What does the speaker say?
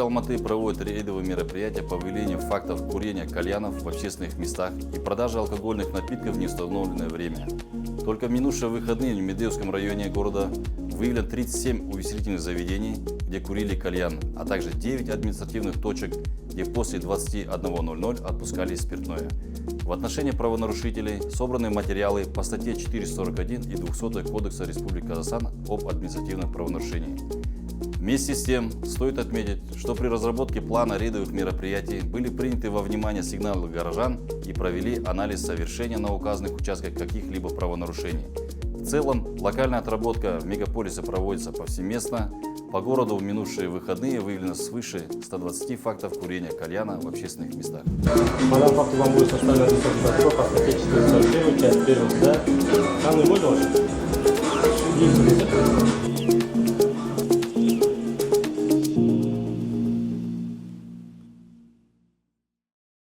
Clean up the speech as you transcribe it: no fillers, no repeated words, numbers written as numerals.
Алматы проводит рейдовые мероприятия по выявлению фактов курения кальянов в общественных местах и продажи алкогольных напитков в неустановленное время. Только в минувшие выходные в Медеевском районе города выявлено 37 увеселительных заведений, где курили кальян, а также 9 административных точек, где после 21:00 отпускали спиртное. В отношении правонарушителей собраны материалы по статье 441 и 200 Кодекса Республики Казахстан об административных правонарушениях. Вместе с тем, стоит отметить, что при разработке плана рейдовых мероприятий были приняты во внимание сигналы горожан и провели анализ совершения на указанных участках каких-либо правонарушений. В целом, локальная отработка в мегаполисе проводится повсеместно. По городу в минувшие выходные выявлено свыше 120 фактов курения кальяна в общественных местах. По данному факту вам будет составлен административный протокол по статье 441, часть 1, да? Данный можно ваш? Есть.